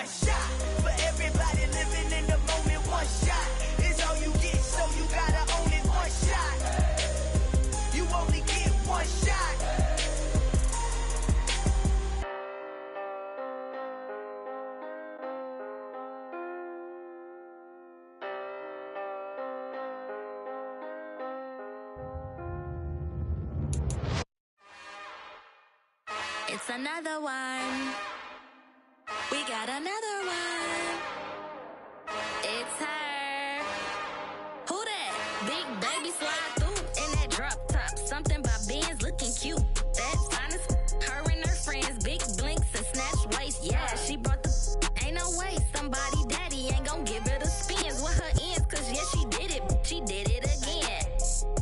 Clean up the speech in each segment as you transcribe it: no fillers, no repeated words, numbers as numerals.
one shot. For everybody living in the moment, one shot is all you get, so you gotta own it. One shot. You only get one shot. It's another one. We got another one. It's her. Who that? Big baby slide through in that drop top. Something about Benz looking cute. That's honest. Her and her friends, big blinks and snatch waist. Yeah, she brought the. Ain't no way somebody daddy ain't gon' give her the spins with her ends. Cause yeah, she did it. She did it again.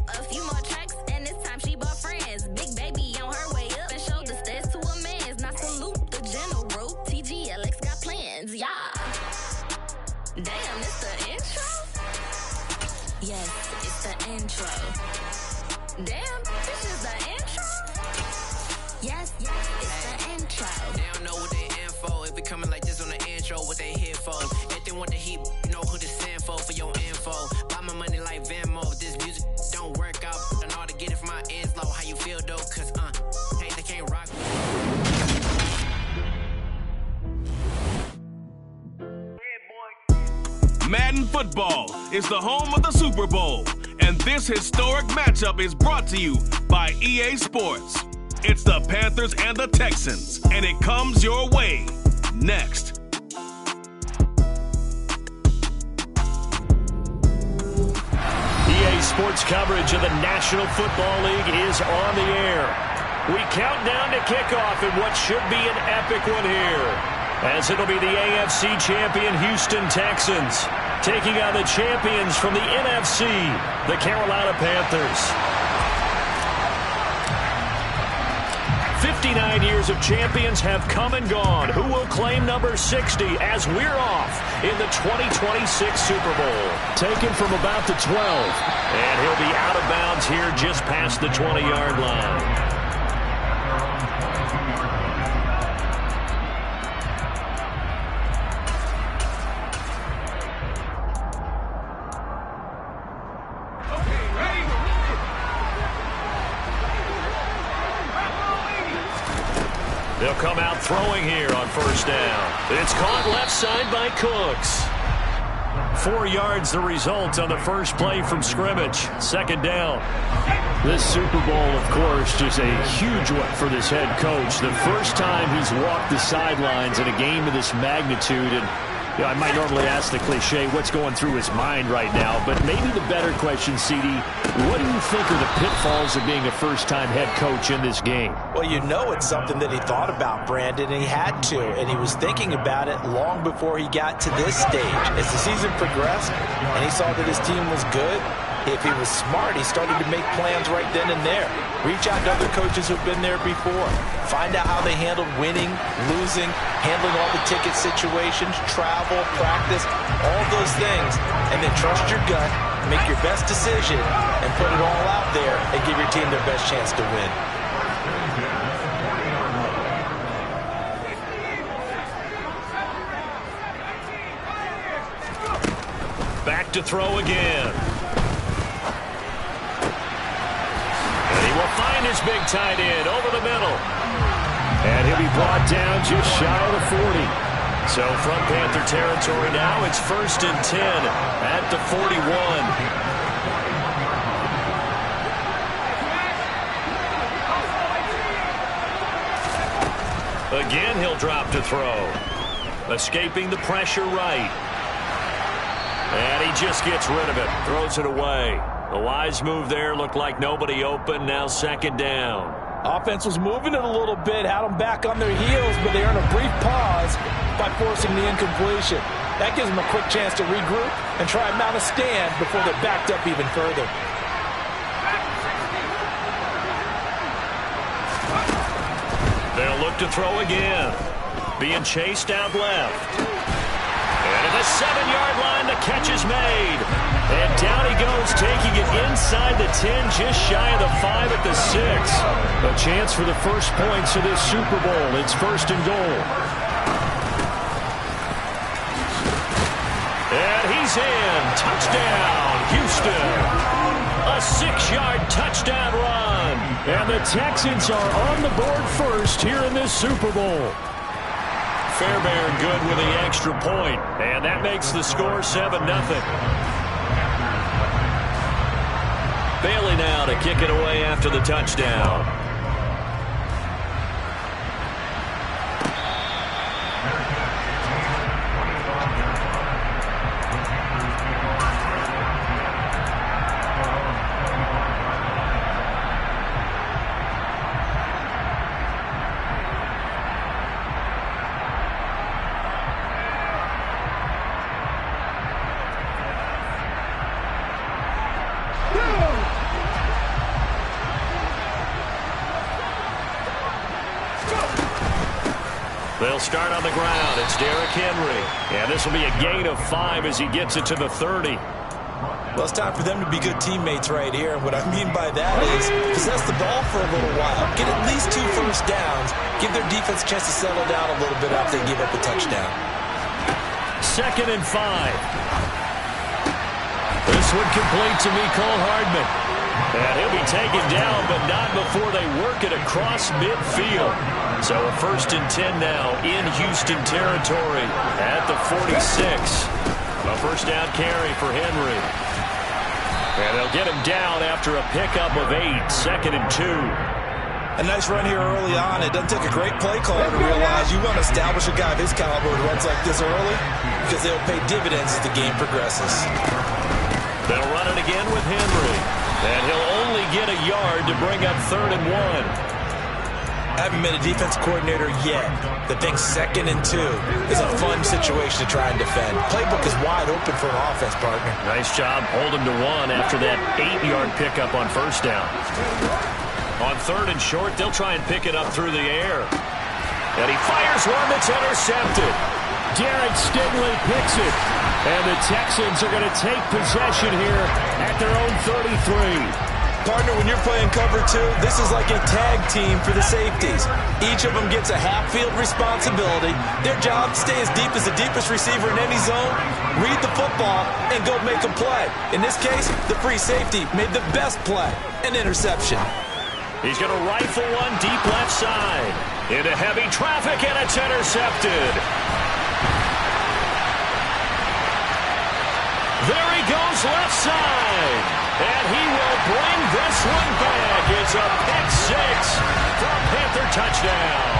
A few more tracks and this time she bought friends. Big baby on her way up and showed the stairs to a man's. Now salute the general. TGLX got plans, yeah. Damn, it's the intro? Yes, it's the intro. Damn, this is the intro? Yes, it's the intro. They don't know what they info. If we coming like this on the intro, what they here for? If they want the heat, you know who to send for your info. Buy my money like Venmo. If this music don't work out, I know how to get it from my ends low. How you feel though? Cause hey, they can't rock. Madden Football is the home of the Super Bowl, and this historic matchup is brought to you by EA Sports. It's the Panthers and the Texans, and it comes your way next. EA Sports coverage of the National Football League is on the air. We count down to kickoff in what should be an epic one here, as it'll be the AFC champion Houston Texans taking on the champions from the NFC, the Carolina Panthers. 59 years of champions have come and gone. Who will claim number 60 as we're off in the 2026 Super Bowl? Taken from about the 12, and he'll be out of bounds here just past the 20-yard line. They'll come out throwing here on first down. It's caught left side by Cooks. 4 yards the result on the first play from scrimmage. Second down. This Super Bowl, of course, is a huge one for this head coach. The first time he's walked the sidelines in a game of this magnitude. And you know, I might normally ask the cliche, what's going through his mind right now? But maybe the better question, CD, what do you think are the pitfalls of being a first-time head coach in this game? Well, you know it's something that he thought about, Brandon, and he had to. And he was thinking about it long before he got to this stage. As the season progressed and he saw that his team was good, if he was smart, he started to make plans right then and there. Reach out to other coaches who've been there before. Find out how they handled winning, losing, handling all the ticket situations, travel, practice, all those things. And then trust your gut, make your best decision, and put it all out there and give your team their best chance to win. Back to throw again. Find his big tight end over the middle. And he'll be brought down just shy of the 40. So from Panther territory now, it's 1st and 10 at the 41. Again, he'll drop to throw. Escaping the pressure right. And he just gets rid of it. Throws it away. The wise move there, looked like nobody open, now second down. Offense was moving it a little bit, had them back on their heels, but they earned a brief pause by forcing the incompletion. That gives them a quick chance to regroup and try and mount a stand before they're backed up even further. They'll look to throw again. Being chased out left. And at the 7-yard line, the catch is made. And down he goes, taking it inside the 10, just shy of the 5 at the 6. A chance for the first points of this Super Bowl. It's 1st and goal. He's in. Touchdown, Houston. A 6-yard touchdown run. And the Texans are on the board first here in this Super Bowl. Fairbairn good with the extra point. And that makes the score 7-0. Bailey now to kick it away after the touchdown. They'll start on the ground. It's Derrick Henry. And this will be a gain of 5 as he gets it to the 30. Well, it's time for them to be good teammates right here. And what I mean by that is possess the ball for a little while. Get at least 2 first downs. Give their defense a chance to settle down a little bit after they give up a touchdown. 2nd and 5. This one complete to Mecole Hardman. And he'll be taken down, but not before they work it across midfield. So a 1st and 10 now in Houston territory at the 46. A first down carry for Henry. And they'll get him down after a pickup of 8. 2nd and 2. A nice run here early on. It doesn't take a great play caller to realize you want to establish a guy of his caliber who runs like this early because they'll pay dividends as the game progresses. They'll run it again with Henry. And he'll only get a yard to bring up 3rd and 1. I haven't met a defense coordinator yet that thinks 2nd and 2 is a fun situation to try and defend. Playbook is wide open for an offense, partner. Nice job holding to 1 after that 8-yard pickup on 1st down. On 3rd and short, they'll try and pick it up through the air. And he fires one that's intercepted. Derek Stingley picks it. And the Texans are going to take possession here at their own 33. Partner, when you're playing cover 2, this is like a tag team for the safeties. Each of them gets a half-field responsibility. Their job, stay as deep as the deepest receiver in any zone, read the football, and go make a play. In this case, the free safety made the best play, an interception. He's going to rifle one deep left side. Into heavy traffic, and it's intercepted. There he goes left side. And he will bring this one back. It's a pick 6 for a Panther touchdown.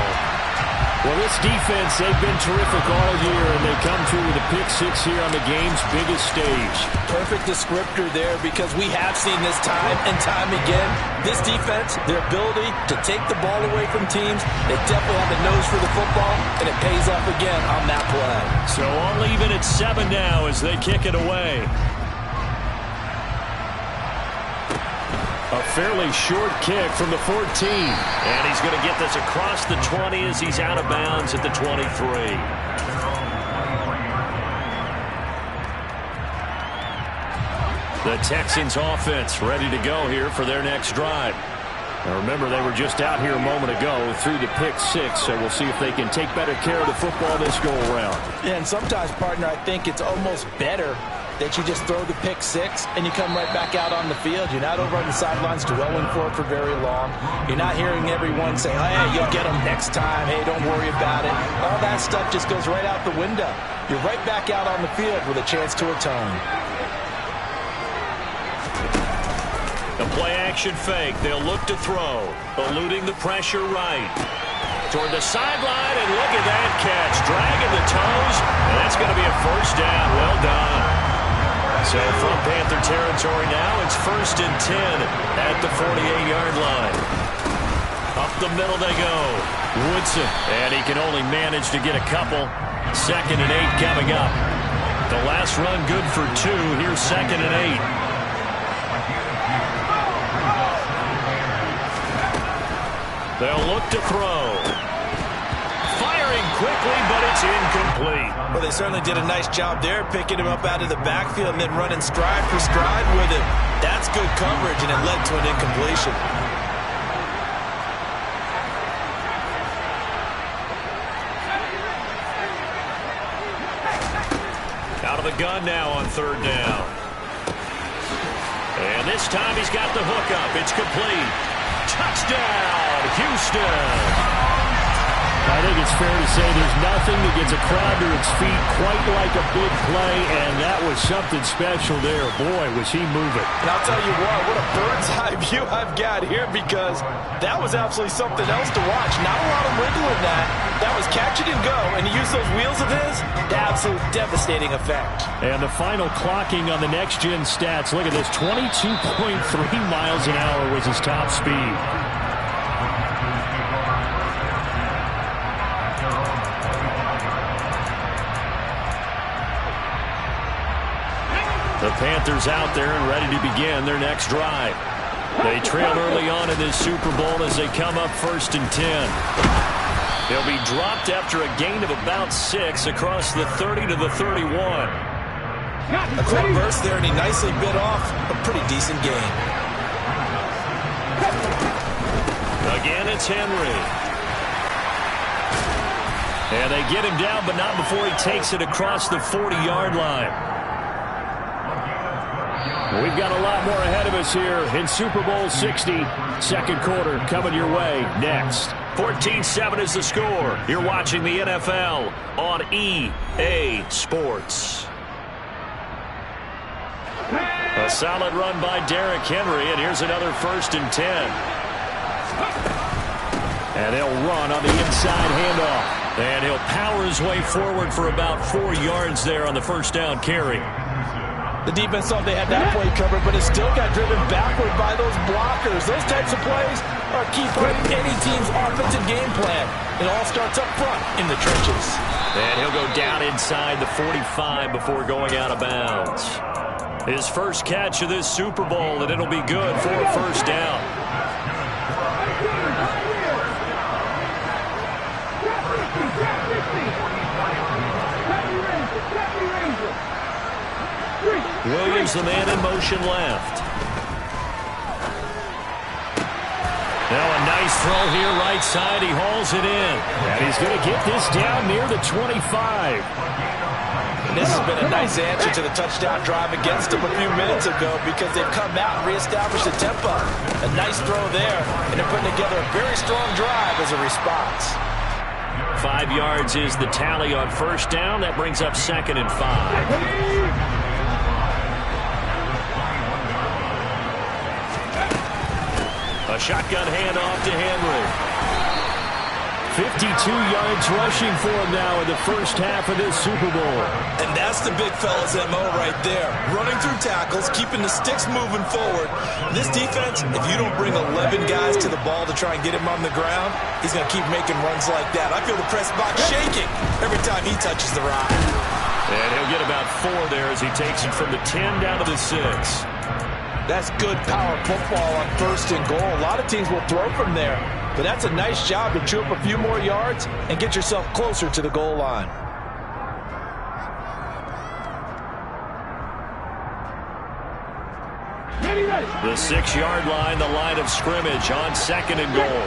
Well, this defense, they've been terrific all year, and they come through with a pick 6 here on the game's biggest stage. Perfect descriptor there because we have seen this time and time again. This defense, their ability to take the ball away from teams, they definitely have the nose for the football, and it pays off again on that play. So all even at 7 now as they kick it away. A fairly short kick from the 14. And he's going to get this across the 20 as he's out of bounds at the 23. The Texans offense ready to go here for their next drive. Now remember, they were just out here a moment ago through the pick 6, so we'll see if they can take better care of the football this go-around. Yeah, and sometimes, partner, I think it's almost better that you just throw the pick 6 and you come right back out on the field. You're not over on the sidelines dwelling for it for very long. You're not hearing everyone say, oh, hey, you'll get them next time. Hey, don't worry about it. All that stuff just goes right out the window. You're right back out on the field with a chance to atone. The play-action fake. They'll look to throw. Eluding the pressure right. Toward the sideline, and look at that catch. Dragging the toes, and that's going to be a first down. Well done. So from Panther territory now, it's 1st and 10 at the 48-yard line. Up the middle they go. Woodson, and he can only manage to get a couple. 2nd and 8 coming up. The last run good for 2. Here's 2nd and 8. They'll look to throw. Firing quickly, but it's incomplete. Well, they certainly did a nice job there, picking him up out of the backfield and then running stride for stride with him. That's good coverage, and it led to an incompletion. Out of the the gun now on third down. And this time he's got the hook up. It's complete. Touchdown, Houston. I think it's fair to say there's nothing that gets a crowd to its feet quite like a big play, and that was something special there. Boy, was he moving. And I'll tell you what a bird's-eye view I've got here, because that was absolutely something else to watch. Not a lot of wiggle in that. That was catch it and go, and to use those wheels of his, the absolute devastating effect. And the final clocking on the next-gen stats, look at this, 22.3 miles an hour was his top speed. The Panthers out there and ready to begin their next drive. They trail early on in this Super Bowl as they come up 1st and 10. They'll be dropped after a gain of about 6 across the 30 to the 31. A quick burst there, and he nicely bit off a pretty decent gain. Again, it's Henry. And they get him down, but not before he takes it across the 40-yard line. We've got a lot more ahead of us here in Super Bowl 60. Second quarter coming your way next. 14-7 is the score. You're watching the NFL on EA Sports. A solid run by Derrick Henry, and here's another 1st and 10. And they'll run on the inside handoff. And he'll power his way forward for about 4 yards there on the first down carry. The defense thought they had that play covered, but it still got driven backward by those blockers. Those types of plays are a key part of any team's offensive game plan. It all starts up front in the trenches. And he'll go down inside the 45 before going out of bounds. His first catch of this Super Bowl, and it'll be good for a first down. Williams, the man in motion left. Now a nice throw here right side. He hauls it in. And he's going to get this down near the 25. And this has been a nice answer to the touchdown drive against them a few minutes ago, because they've come out and reestablished the tempo. A nice throw there, and they're putting together a very strong drive as a response. 5 yards is the tally on first down. That brings up 2nd and 5. A shotgun handoff to Henry. 52 yards rushing for him now in the first half of this Super Bowl. And that's the big fella's MO right there. Running through tackles, keeping the sticks moving forward. This defense, if you don't bring 11 guys to the ball to try and get him on the ground, he's going to keep making runs like that. I feel the press box shaking every time he touches the rock. And he'll get about 4 there as he takes it from the 10 down to the 6. That's good power football on 1st and goal. A lot of teams will throw from there, but that's a nice job to chew up a few more yards and get yourself closer to the goal line. The 6-yard line, the line of scrimmage on 2nd and goal.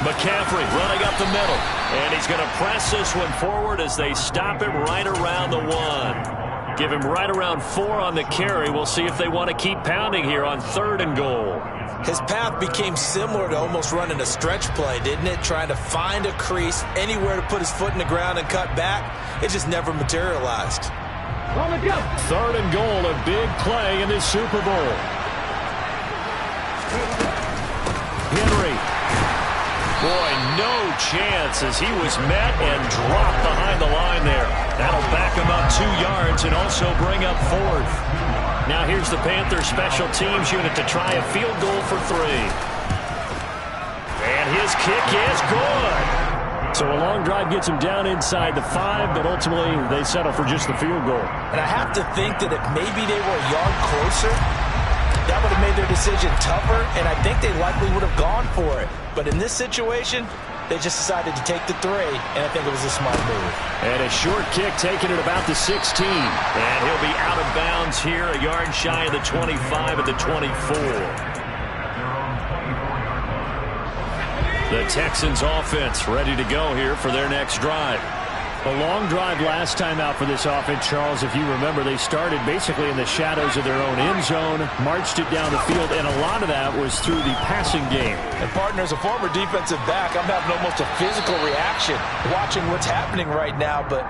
McCaffrey running up the middle, and he's going to press this one forward as they stop him right around the 1. Give him right around 4 on the carry. We'll see if they want to keep pounding here on 3rd and goal. His path became similar to almost running a stretch play, didn't it? Trying to find a crease, anywhere to put his foot in the ground and cut back. It just never materialized. 3rd and goal, a big play in this Super Bowl. Henry. Boy, no chance as he was met and dropped behind the line there. That'll back him up 2 yards and also bring up 4th. Now here's the Panthers special teams unit to try a field goal for 3. And his kick is good. So a long drive gets him down inside the 5, but ultimately they settle for just the field goal. And I have to think that if maybe they were a yard closer, that would have made their decision tougher, and I think they likely would have gone for it. But in this situation, they just decided to take the 3, and I think it was a smart move. And a short kick taken at about the 16. And he'll be out of bounds here, a yard shy of the 25 at the 24. The Texans offense ready to go here for their next drive. A long drive last time out for this offense, Charles. If you remember, they started basically in the shadows of their own end zone, marched it down the field, and a lot of that was through the passing game. And partner, as a former defensive back, I'm having almost a physical reaction watching what's happening right now. But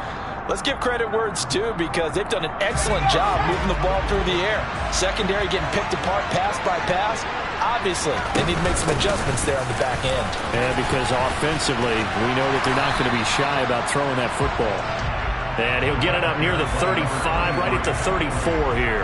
let's give credit where it's due, because they've done an excellent job moving the ball through the air. Secondary getting picked apart pass by pass. Obviously, they need to make some adjustments there on the back end. And because offensively, we know that they're not going to be shy about throwing that football. And he'll get it up near the 35, right at the 34 here.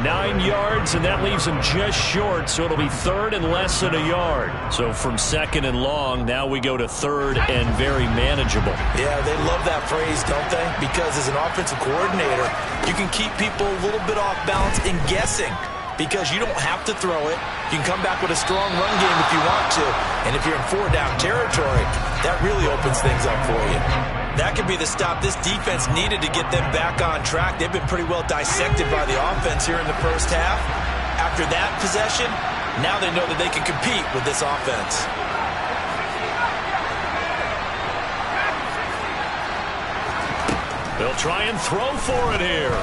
9 yards, and that leaves him just short, so it'll be third and less than a yard. So from second and long, now we go to third and very manageable. Yeah, they love that phrase, don't they? Because as an offensive coordinator, you can keep people a little bit off balance and guessing, because you don't have to throw it. You can come back with a strong run game if you want to. And if you're in 4-down territory, that really opens things up for you. That could be the stop this defense needed to get them back on track. They've been pretty well dissected by the offense here in the first half. After that possession, now they know that they can compete with this offense. They'll try and throw for it here.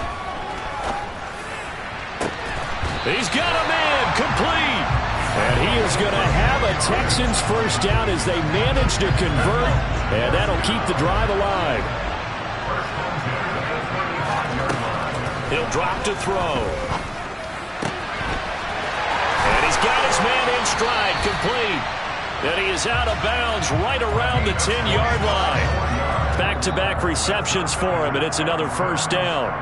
He's got a man complete. And he is going to have a Texans first down as they manage to convert. And that'll keep the drive alive. He'll drop to throw. And he's got his man in stride, complete. And he is out of bounds right around the 10-yard line. Back-to-back receptions for him, and it's another first down.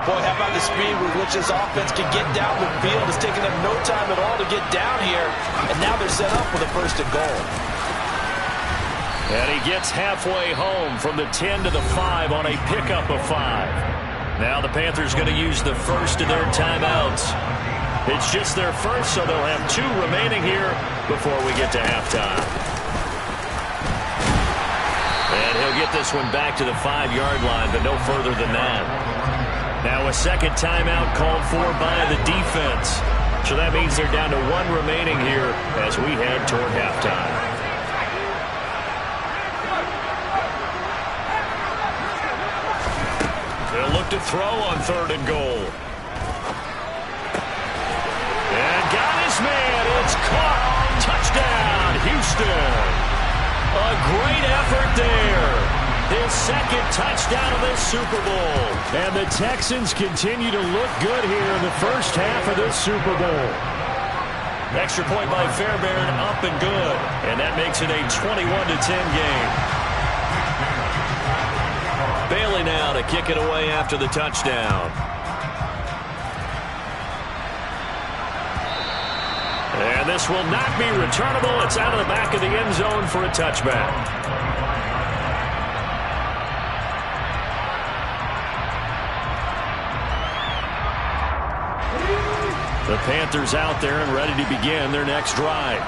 Boy, how about the speed with which this offense can get down the field? It's taken them no time at all to get down here, and now they're set up with a first and goal. And he gets halfway home from the 10 to the 5 on a pickup of 5. Now the Panthers going to use the first of their timeouts. It's just their first, so they'll have 2 remaining here before we get to halftime. And he'll get this one back to the 5-yard line, but no further than that. Now a second timeout called for by the defense. So that means they're down to 1 remaining here as we head toward halftime. They'll look to throw on 3rd and goal. And got his man. It's caught. Touchdown, Houston. A great effort there. His second touchdown of this Super Bowl. And the Texans continue to look good here in the first half of this Super Bowl. Extra point by Fairbairn, up and good. And that makes it a 21-10 game. Bailey now to kick it away after the touchdown. And this will not be returnable. It's out of the back of the end zone for a touchback. The Panthers out there and ready to begin their next drive.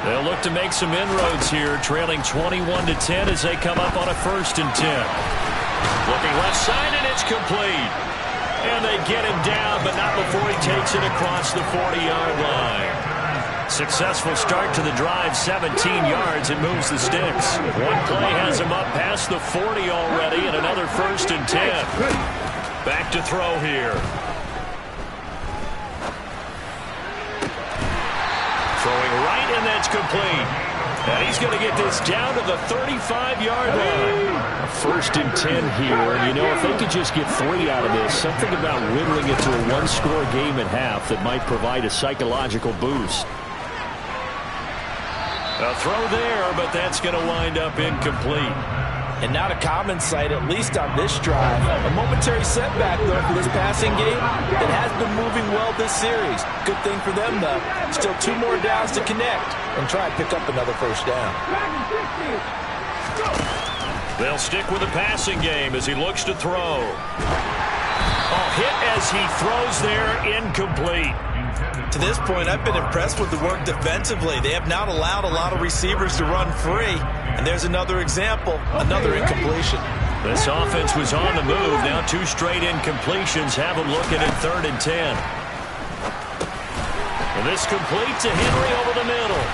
They'll look to make some inroads here, trailing 21-10 as they come up on a 1st and 10. Looking left side, and it's complete. And they get him down, but not before he takes it across the 40-yard line. Successful start to the drive, 17 yards, and moves the sticks. One play has him up past the 40 already, and another 1st and 10. Back to throw here. Throwing right, and that's complete. And he's going to get this down to the 35-yard line. 1st and 10 here. You know, if they could just get 3 out of this, something about whittling it to a 1-score game at half that might provide a psychological boost. A throw there, but that's going to wind up incomplete. And not a common sight, at least on this drive. A momentary setback, though, for this passing game that has been moving well this series. Good thing for them, though. Still 2 more downs to connect and try and pick up another first down. They'll stick with the passing game as he looks to throw. Oh, hit as he throws there, incomplete. To this point, I've been impressed with the work defensively. They have not allowed a lot of receivers to run free. And there's another example, another incompletion. This offense was on the move. Now 2 straight incompletions have them looking at 3rd and 10. And this complete to Henry over the middle.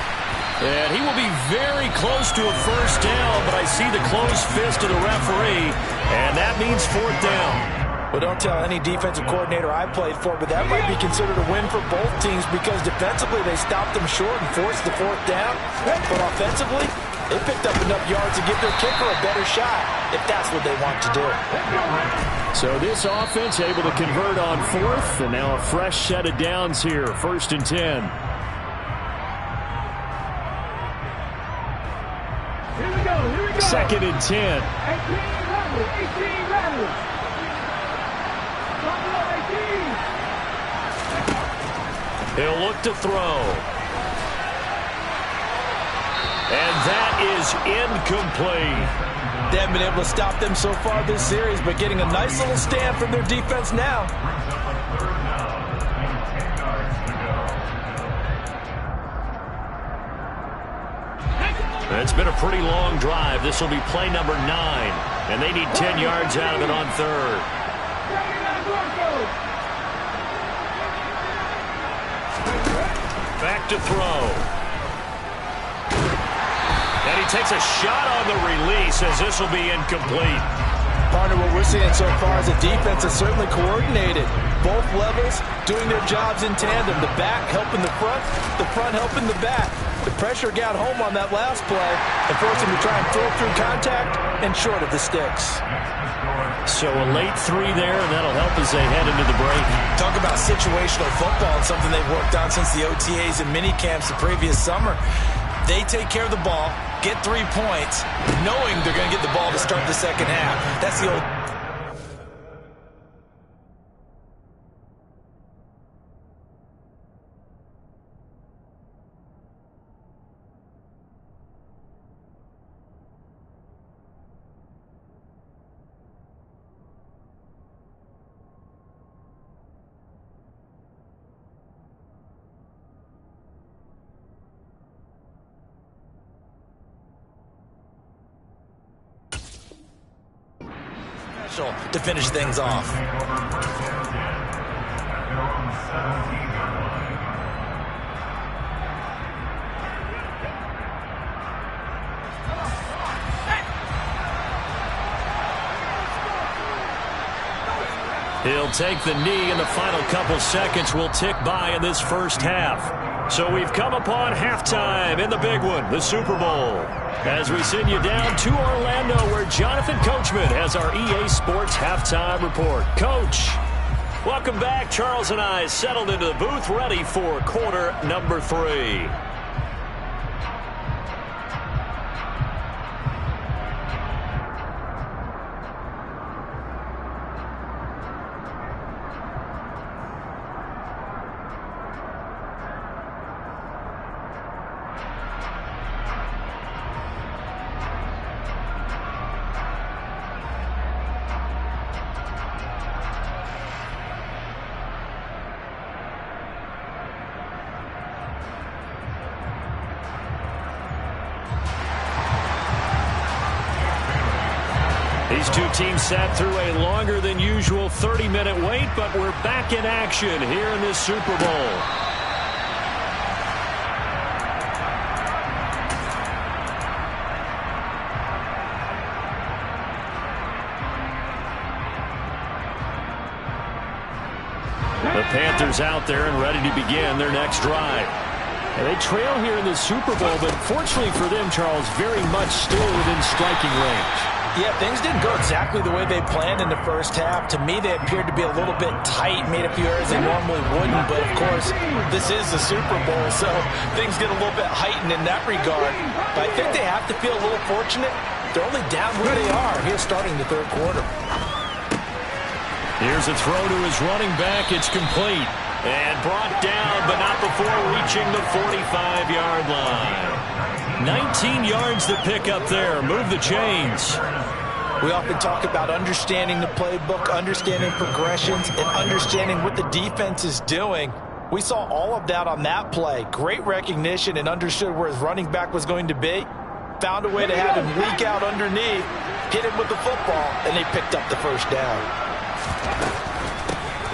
And he will be very close to a first down, but I see the closed fist of the referee, and that means fourth down. Well, don't tell any defensive coordinator I played for, but that might be considered a win for both teams because defensively they stopped them short and forced the fourth down. But offensively, they picked up enough yards to give their kicker a better shot if that's what they want to do. So this offense able to convert on fourth, and now a fresh set of downs here, 1st and 10. Here we go. 2nd and 10. 18 levels. He'll look to throw. And that is incomplete. They haven't been able to stop them so far this series, but getting a nice little stand from their defense now. It's been a pretty long drive. This will be play number 9, and they need 10 yards out of it on 3rd. Back to throw. And he takes a shot on the release as this will be incomplete. Partner, what we're seeing so far is the defense is certainly coordinated. Both levels doing their jobs in tandem. The back helping the front helping the back. The pressure got home on that last play and forced him to try and throw through contact and short of the sticks. So a late 3 there, and that'll help as they head into the break. Talk about situational football and something they've worked on since the OTAs and mini camps the previous summer. They take care of the ball, get 3 points, knowing they're going to get the ball to start the second half. That's the old... to finish things off. He'll take the knee, and the final couple seconds will tick by in this first half. So we've come upon halftime in the big one, the Super Bowl. As we send you down to Orlando, where Jonathan Coachman has our EA Sports halftime report. Coach, welcome back. Charles and I settled into the booth, ready for quarter number 3. These two teams sat through a longer than usual 30-minute wait, but we're back in action here in this Super Bowl. The Panthers out there and ready to begin their next drive. And they trail here in the Super Bowl, but fortunately for them, Charles, very much still within striking range. Yeah, things didn't go exactly the way they planned in the first half. To me, they appeared to be a little bit tight, made a few errors they normally wouldn't. But, of course, this is the Super Bowl, so things get a little bit heightened in that regard. But I think they have to feel a little fortunate. They're only down where they are here starting the third quarter. Here's a throw to his running back. It's complete. And brought down, but not before reaching the 45-yard line. 19 yards to pick up there. Move the chains. We often talk about understanding the playbook, understanding progressions, and understanding what the defense is doing. We saw all of that on that play. Great recognition and understood where his running back was going to be. Found a way to have him leak out underneath, hit him with the football, and they picked up the first down.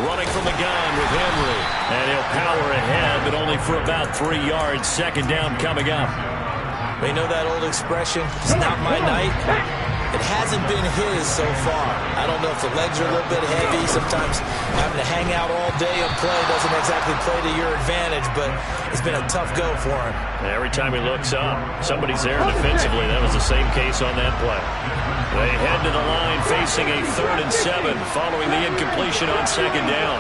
Running from the gun with Henry. And he'll power ahead, but only for about 3 yards. Second down coming up. We know that old expression, it's not my night. It hasn't been his so far. I don't know if the legs are a little bit heavy. Sometimes having to hang out all day and play doesn't exactly play to your advantage, but it's been a tough go for him. Every time he looks up, somebody's there defensively. That was the same case on that play. They head to the line facing a 3rd and 7 following the incompletion on 2nd down.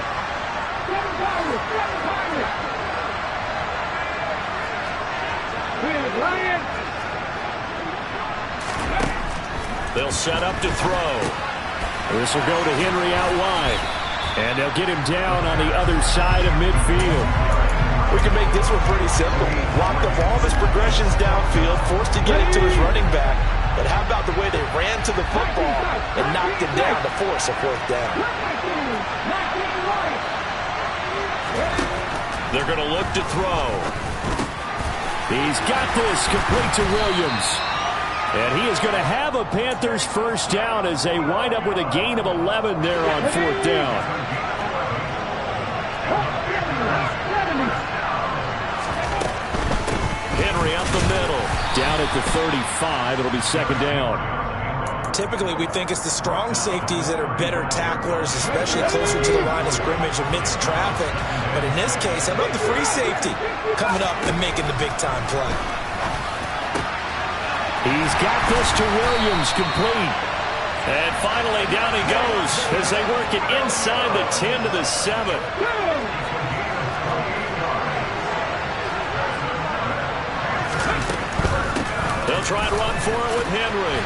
They'll set up to throw. This will go to Henry out wide. And they'll get him down on the other side of midfield. We can make this one pretty simple. Blocked up all of his progressions downfield, forced to get it to his running back. But how about the way they ran to the football and knocked it down to force a 4th down? They're going to look to throw. He's got this complete to Williams. And he is going to have a Panthers 1st down as they wind up with a gain of 11 there on 4th down. Henry up the middle. Down at the 35. It'll be 2nd down. Typically, we think it's the strong safeties that are better tacklers, especially closer to the line of scrimmage amidst traffic. But in this case, how about the free safety coming up and making the big-time play? He's got this to Williams, complete. And finally, down he goes as they work it inside the 10 to the 7. They'll try and run for it with Henry.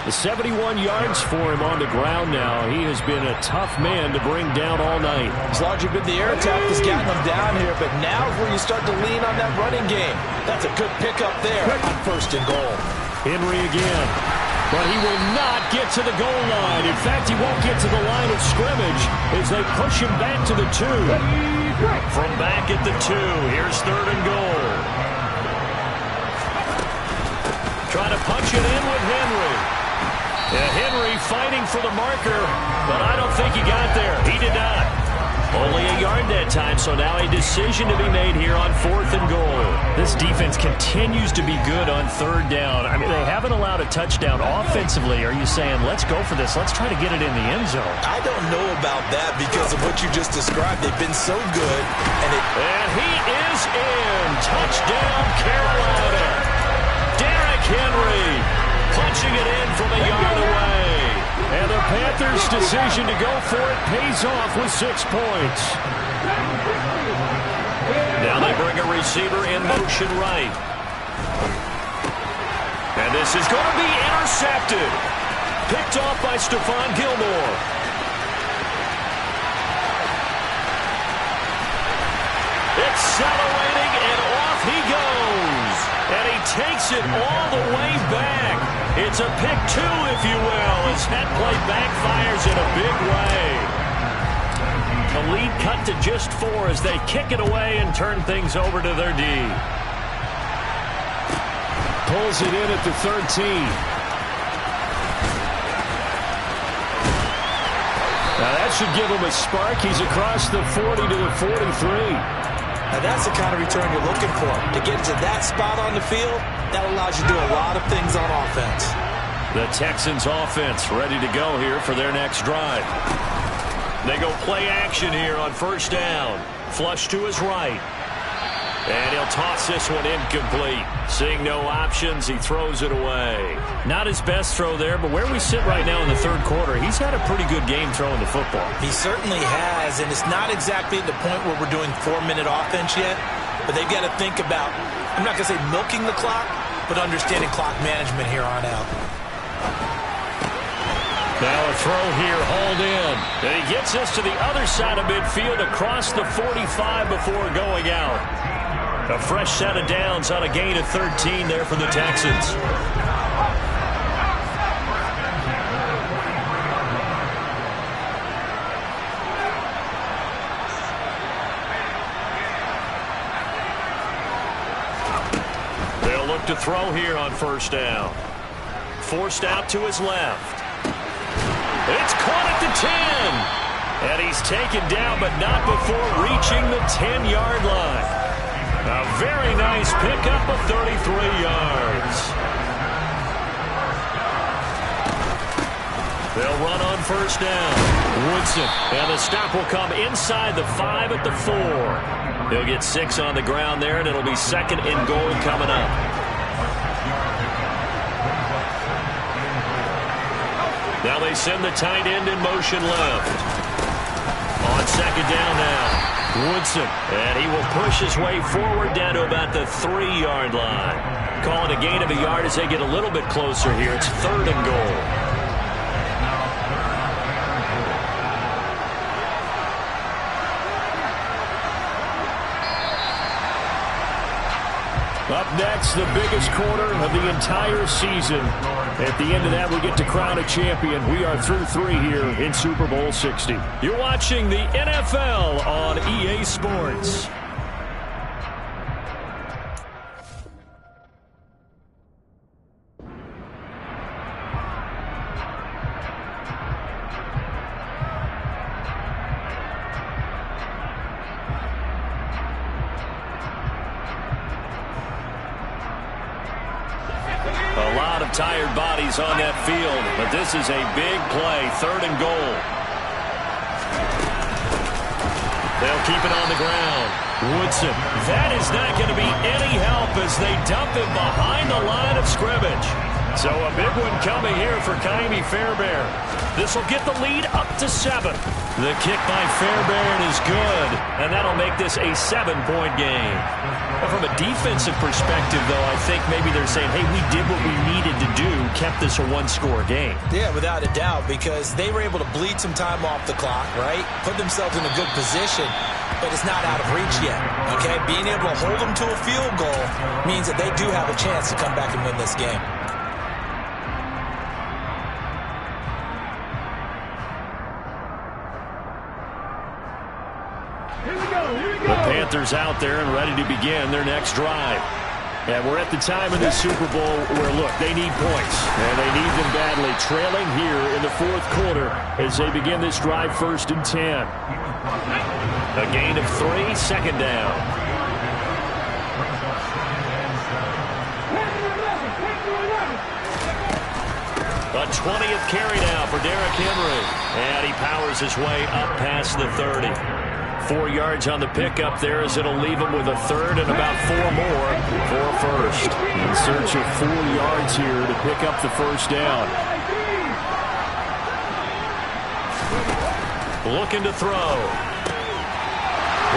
The 71 yards for him on the ground now. He has been a tough man to bring down all night. It's largely been the air attack that's gotten him down here, but now is where you start to lean on that running game. That's a good pickup there on 1st and goal. Henry again. But he will not get to the goal line. In fact, he won't get to the line of scrimmage as they push him back to the 2. From back at the 2, here's 3rd and goal. Trying to punch it in with Henry. Henry fighting for the marker, but I don't think he got there. He did not. Only a yard that time, so now a decision to be made here on 4th and goal. This defense continues to be good on 3rd down. I mean, they haven't allowed a touchdown offensively. Are you saying, let's go for this, let's try to get it in the end zone? I don't know about that because of what you just described. They've been so good. And he is in. Touchdown, Carolina. Derrick Henry punching it in from a yard away. And the Panthers' decision to go for it pays off with 6 points. Now they bring a receiver in motion right. And this is going to be intercepted. Picked off by Stephon Gilmore. Accelerating, and off he goes. And he takes it all the way back. It's a pick 2, if you will, as that play backfires in a big way. The lead cut to just 4 as they kick it away and turn things over to their D. Pulls it in at the 13. Now that should give him a spark. He's across the 40 to the 43. Now that's the kind of return you're looking for. To get to that spot on the field, that allows you to do a lot of things on offense. The Texans offense ready to go here for their next drive. They go play action here on 1st down. Flush to his right. And he'll toss this one incomplete. Seeing no options, he throws it away. Not his best throw there, but where we sit right now in the 3rd quarter, he's had a pretty good game throwing the football. He certainly has, and it's not exactly at the point where we're doing 4-minute offense yet, but they've got to think about, I'm not going to say milking the clock, but understanding clock management here on out. Now a throw here, hauled in. And he gets us to the other side of midfield across the 45 before going out. A fresh set of downs on a gain of 13 there for the Texans. They'll look to throw here on 1st down. Forced out to his left. It's caught at the 10. And he's taken down, but not before reaching the 10-yard line. A Very nice pickup of 33 yards. They'll run on first down. Woodson, and the stop will come inside the 5 at the 4. He'll get 6 on the ground there, and it'll be 2nd and goal coming up. Now they send the tight end in motion left. On 2nd down now, Woodson, and he will push his way forward down to about the 3-yard line. Calling a gain of a yard as they get a little bit closer here. It's 3rd and goal. Up next, the biggest quarter of the entire season. At the end of that, we get to crown a champion. We are through 3 here in Super Bowl 60. You're watching the NFL on EA Sports. Tired bodies on that field, but this is a big play. 3rd and goal. They'll keep it on the ground. Woodson. That is not going to be any help as they dump him behind the line of scrimmage. So a big one coming here for Kaimi Fairbairn. This will get the lead up to 7. The kick by Fairbairn is good, and that'll make this a 7-point game. But from a defensive perspective, though, I think maybe they're saying, hey, we did what we needed to do, kept this a 1-score game. Yeah, without a doubt, because they were able to bleed some time off the clock, right? Put themselves in a good position, but it's not out of reach yet, okay? Being able to hold them to a field goal means that they do have a chance to come back and win this game. The Panthers out there and ready to begin their next drive. And we're at the time in the Super Bowl where, look, they need points. And they need them badly, trailing here in the 4th quarter as they begin this drive 1st and 10. A gain of 3, 2nd down. A 20th carry now for Derrick Henry. And he powers his way up past the 30. 4 yards on the pickup there as it'll leave him with a 3rd and about 4 more for a 1st. In search of 4 yards here to pick up the 1st down. Looking to throw.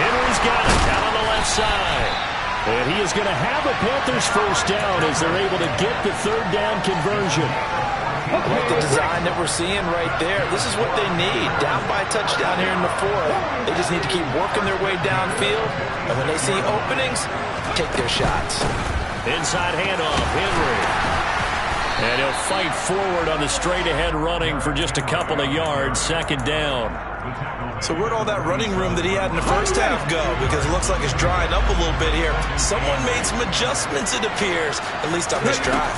Henry's got it down on the left side. And he is going to have a Panthers 1st down as they're able to get the 3rd down conversion. I like the design that we're seeing right there. This is what they need. Down by a touchdown here in the 4th. They just need to keep working their way downfield. And when they see openings, take their shots. Inside handoff, Henry. And he'll fight forward on the straight-ahead running for just a couple of yards. 2nd down. So where'd all that running room that he had in the first half go? Because it looks like it's drying up a little bit here. Someone made some adjustments, it appears, at least on this drive.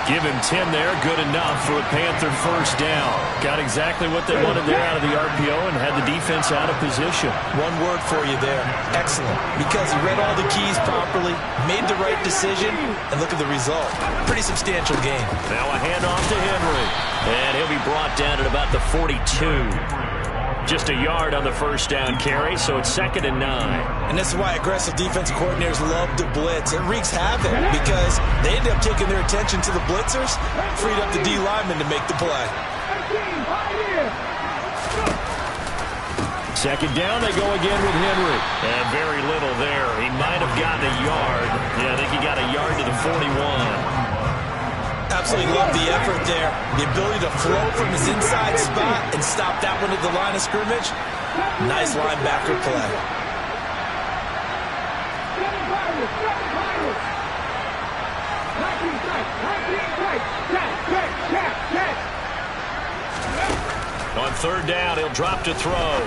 Give him 10 there, good enough for a Panther 1st down. Got exactly what they wanted there out of the RPO and had the defense out of position. One word for you there, excellent. Because he read all the keys properly, made the right decision, and look at the result. Pretty substantial game. Now a handoff to Henry. And he'll be brought down at about the 42. Just a yard on the 1st down carry, so it's 2nd and 9. And this is why aggressive defensive coordinators love to blitz. It wreaks havoc because they end up taking their attention to the blitzers, freed up the D lineman to make the play. 2nd down, they go again with Henry. And very little there. He might have gotten a yard. Yeah, I think he got a yard to the 41. Absolutely love the effort there. The ability to flow from his inside spot and stop that one at the line of scrimmage. Nice linebacker play. On 3rd down, he'll drop to throw.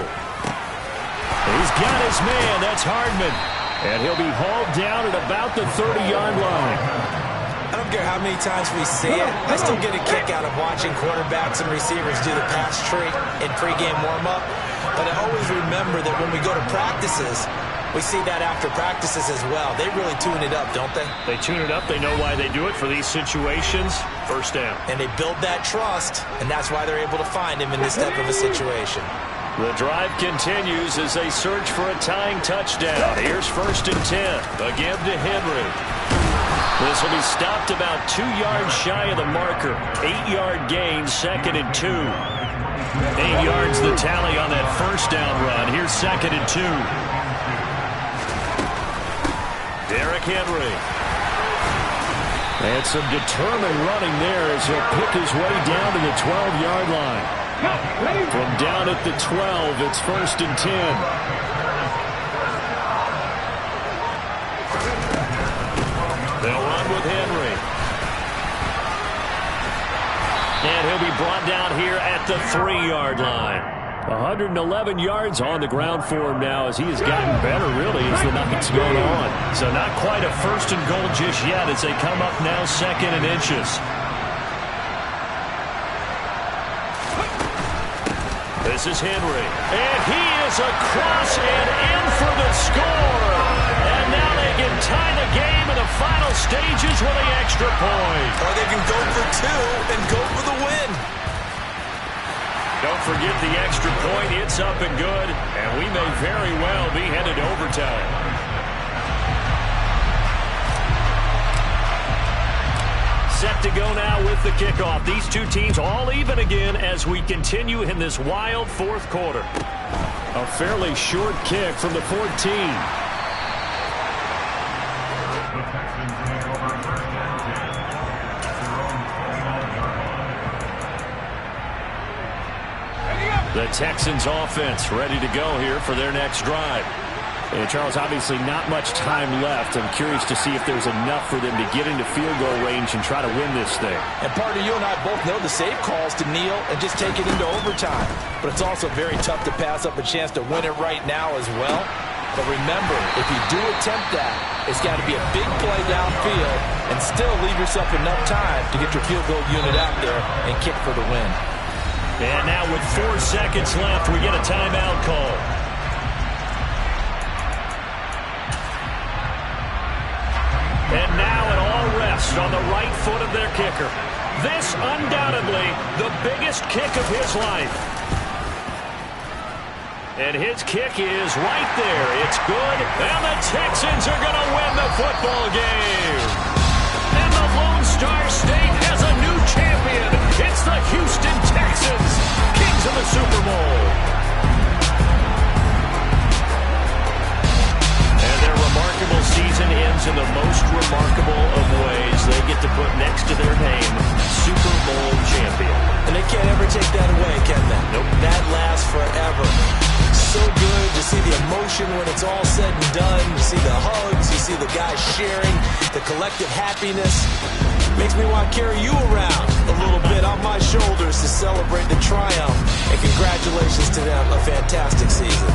He's got his man. That's Hardman. And he'll be hauled down at about the 30-yard line. And I'm care how many times we see it. I still get a kick out of watching quarterbacks and receivers do the pass tree in pregame warm-up. But I always remember that when we go to practices, we see that after practices as well. They really tune it up, don't they? They tune it up. They know why they do it for these situations. First down. And they build that trust, and that's why they're able to find him in this type of a situation. The drive continues as they search for a tying touchdown. Here's 1st and 10. Again to Henry. This will be stopped about 2 yards shy of the marker. 8-yard gain, 2nd and 2. 8 yards the tally on that first down run. Here's 2nd and 2. Derrick Henry. And some determined running there as he'll pick his way down to the 12-yard line. From down at the 12, it's 1st and 10. They'll run with Henry. And he'll be brought down here at the 3-yard line. 111 yards on the ground for him now as he has gotten better, really, as the night's gone on. So not quite a 1st and goal just yet as they come up now 2nd and inches. This is Henry. And he is across and in for the score. And now they can tie the game in the final stages with the extra point. Or they can go for 2 and go for the win. Don't forget the extra point. It's up and good. And we may very well be headed to overtime. Set to go now with the kickoff. These two teams all even again as we continue in this wild 4th quarter. A fairly short kick from the 14. The Texans offense ready to go here for their next drive. And Charles, obviously not much time left. I'm curious to see if there's enough for them to get into field goal range and try to win this thing. And part of you and I both know the safe calls to kneel and just take it into overtime. But it's also very tough to pass up a chance to win it right now as well. But remember, if you do attempt that, it's got to be a big play downfield and still leave yourself enough time to get your field goal unit out there and kick for the win. And now with 4 seconds left, we get a timeout call. And now an all rest on the right foot of their kicker. This undoubtedly the biggest kick of his life. And his kick is right there. It's good. And the Texans are going to win the football game. And the Lone Star State has a new champion. It's the Houston Texans, kings of the Super Bowl. And their remarkable season ends in the most remarkable of ways. They get to put next to their name, Super Bowl champion. And they can't ever take that away, can they? Nope. That lasts forever. So good to see the emotion when it's all said and done. You see the hugs, you see the guys sharing, the collective happiness. Makes me want to carry you around a little bit on my shoulders to celebrate the triumph. And congratulations to them, a fantastic season.